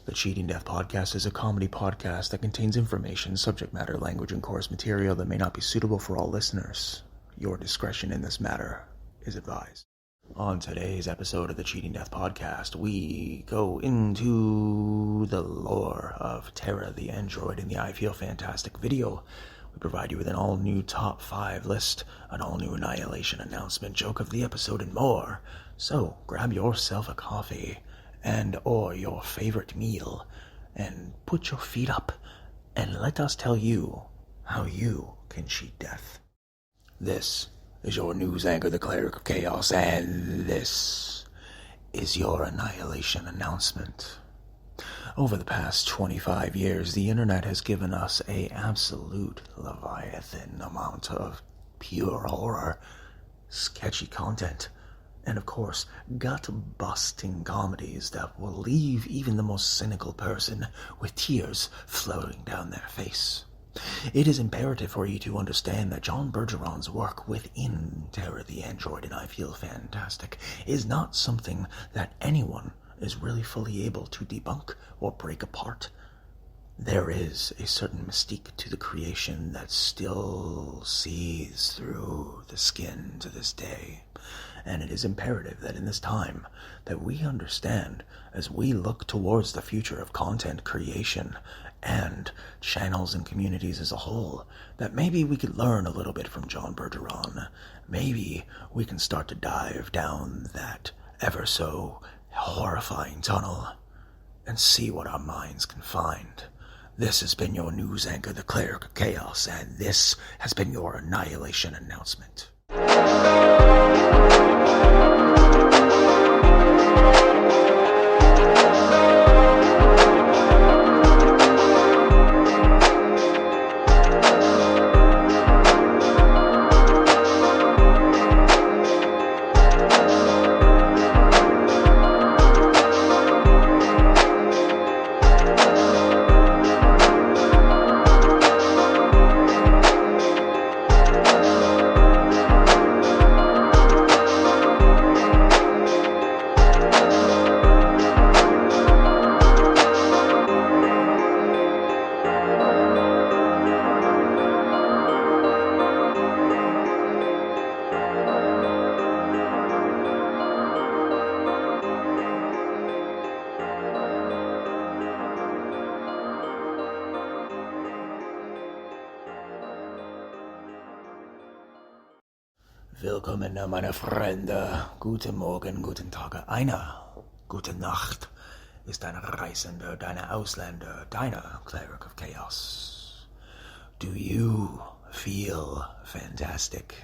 The Cheating Death Podcast is a comedy podcast that contains information, subject matter, language, and course material that may not be suitable for all listeners. Your discretion in this matter is advised. On today's episode of the Cheating Death Podcast, we go into the lore of Terra the Android in the I Feel Fantastic video. We provide you with an all-new top 5 list, an all-new Annihilation Announcement, joke of the episode, and more. So, grab yourself a coffee or your favorite meal, and put your feet up, and let us tell you how you can cheat death. This is your news anchor, the Cleric of Chaos, and this is your Annihilation Announcement. Over the past 25 years, the internet has given us a absolute leviathan amount of pure horror, sketchy content, and of course, gut-busting comedies that will leave even the most cynical person with tears flowing down their face. It is imperative for you to understand that John Bergeron's work within Terra the Android and I Feel Fantastic is not something that anyone is really fully able to debunk or break apart. There is a certain mystique to the creation that still sees through the skin to this day, and it is imperative that in this time that we understand, as we look towards the future of content creation and channels and communities as a whole, that maybe we could learn a little bit from John Bergeron. Maybe we can start to dive down that ever so horrifying tunnel and see what our minds can find. This has been your news anchor, the Cleric of Chaos, and this has been your Annihilation Announcement. Willkommen, meine Freunde. Guten Morgen, guten Tag, gute Nacht ist dein Reisender, deine Ausländer, deiner Cleric of Chaos. Do you feel fantastic?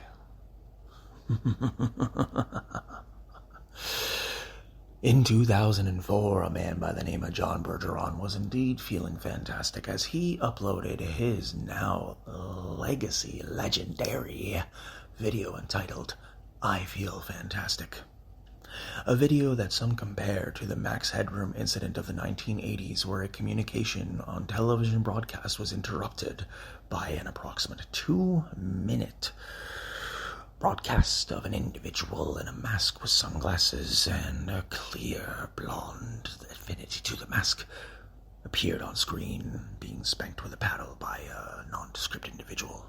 In 2004, a man by the name of John Bergeron was indeed feeling fantastic as he uploaded his now legendary video entitled I Feel Fantastic. A video that some compare to the Max Headroom incident of the 1980s, where a communication on television broadcast was interrupted by an approximate 2-minute broadcast of an individual in a mask with sunglasses and a clear blonde affinity to the mask appeared on screen, being spanked with a paddle by a nondescript individual.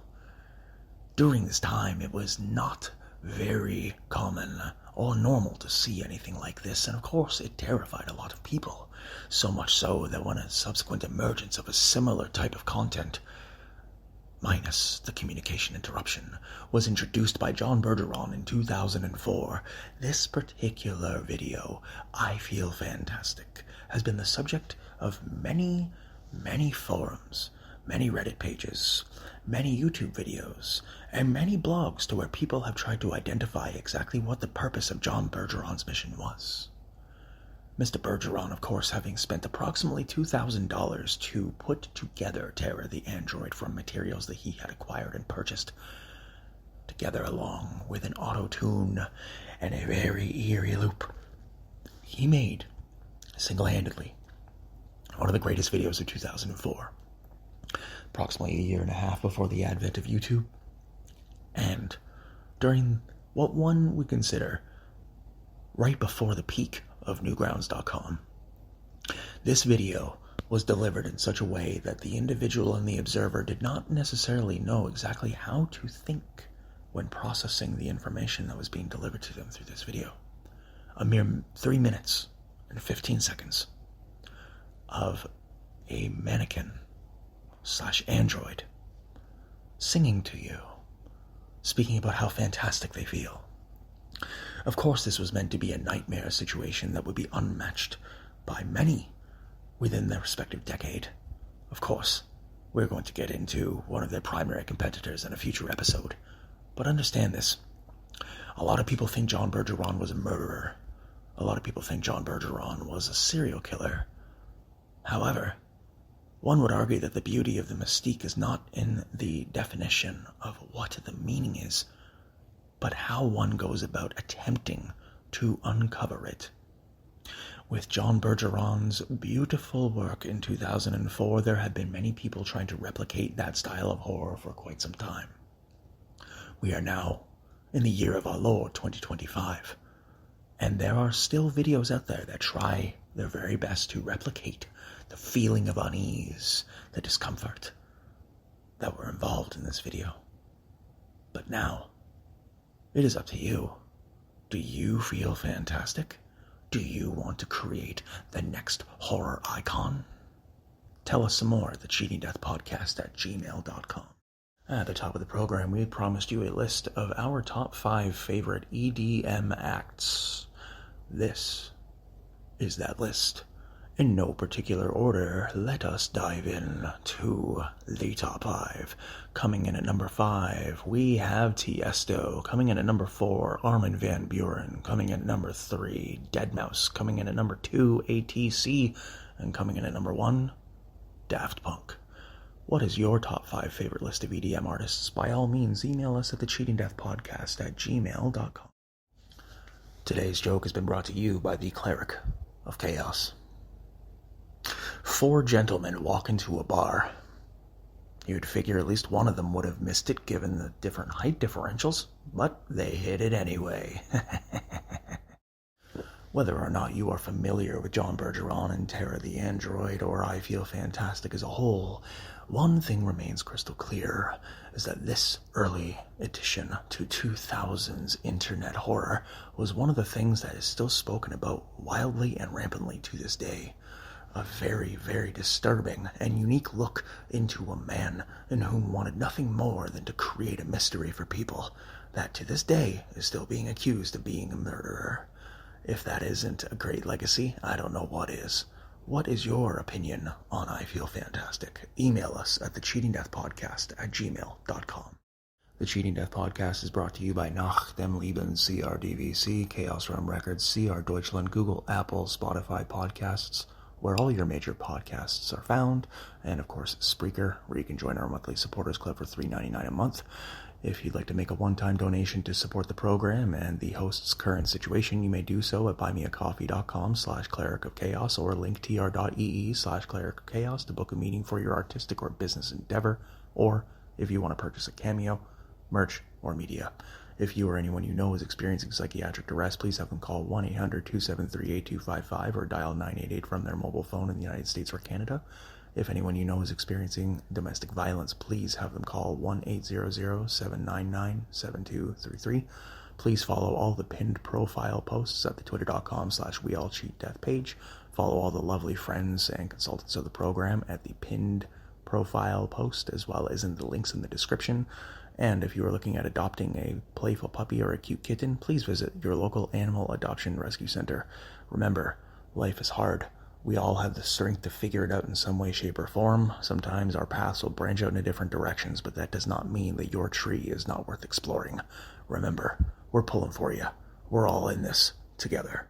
During this time, it was not very common or normal to see anything like this, and of course it terrified a lot of people, so much so that when a subsequent emergence of a similar type of content, minus the communication interruption, was introduced by John Bergeron in 2004, this particular video, I Feel Fantastic, has been the subject of many forums, many Reddit pages, many YouTube videos, and many blogs to where people have tried to identify exactly what the purpose of John Bergeron's mission was. Mr. Bergeron, of course, having spent approximately $2,000 to put together Terra the Android from materials that he had acquired and purchased, together along with an auto-tune and a very eerie loop, he made, single-handedly, one of the greatest videos of 2004. Approximately a year and a half before the advent of YouTube, and during what one would consider right before the peak of Newgrounds.com. This video was delivered in such a way that the individual and the observer did not necessarily know exactly how to think when processing the information that was being delivered to them through this video. A mere 3 minutes and 15 seconds of a mannequin/android singing to you, speaking about how fantastic they feel. Of course, this was meant to be a nightmare situation that would be unmatched by many within their respective decade. Of course, we're going to get into one of their primary competitors in a future episode. But understand this. A lot of people think John Bergeron was a murderer. A lot of people think John Bergeron was a serial killer. However, one would argue that the beauty of the mystique is not in the definition of what the meaning is, but how one goes about attempting to uncover it. With John Bergeron's beautiful work in 2004, there have been many people trying to replicate that style of horror for quite some time. We are now in the year of our Lord, 2025, and there are still videos out there that try their very best to replicate the feeling of unease, the discomfort that were involved in this video. But now, it is up to you. Do you feel fantastic? Do you want to create the next horror icon? Tell us some more at the cheatingdeathpodcast@gmail.com. At the top of the program, we had promised you a list of our top 5 favorite EDM acts. This is that list. In no particular order, let us dive in to the top 5. Coming in at number 5, we have Tiesto. Coming in at number 4, Armin van Buuren. Coming in at number 3, Deadmau5. Coming in at number 2, ATC. And coming in at number 1, Daft Punk. What is your top 5 favorite list of EDM artists? By all means, email us at thecheatingdeathpodcast@gmail.com. Today's joke has been brought to you by the Cleric of Chaos. 4 gentlemen walk into a bar. You'd figure at least one of them would have missed it given the different height differentials, but they hit it anyway. Whether or not you are familiar with John Bergeron and Terra the Android, or I Feel Fantastic as a whole, one thing remains crystal clear, is that this early addition to 2000's internet horror was one of the things that is still spoken about wildly and rampantly to this day. A very, very disturbing and unique look into a man in whom wanted nothing more than to create a mystery for people that to this day is still being accused of being a murderer. If that isn't a great legacy, I don't know what is. What is your opinion on I Feel Fantastic? Email us at thecheatingdeathpodcast@gmail.com. The Cheating Death Podcast is brought to you by Nach dem Leben, CRDVC, Chaos Realm Records, CR Deutschland, Google, Apple, Spotify Podcasts, where all your major podcasts are found, and of course Spreaker, where you can join our monthly supporters club for $3.99 a month. If you'd like to make a one-time donation to support the program and the host's current situation, you may do so at buymeacoffee.com/clericofchaos or linktr.ee/clericofchaos to book a meeting for your artistic or business endeavor, or if you want to purchase a cameo, merch, or media. If you or anyone you know is experiencing psychiatric duress, please have them call 1-800-273-8255 or dial 988 from their mobile phone in the United States or Canada. If anyone you know is experiencing domestic violence, please have them call 1-800-799-7233. Please follow all the pinned profile posts at the twitter.com/weallcheatdeath page. Follow all the lovely friends and consultants of the program at the pinned profile post, as well as in the links in the description. And if you are looking at adopting a playful puppy or a cute kitten, please visit your local animal adoption rescue center. Remember, life is hard. We all have the strength to figure it out in some way, shape, or form. Sometimes our paths will branch out in different directions, but that does not mean that your tree is not worth exploring. Remember, we're pulling for you. We're all in this together.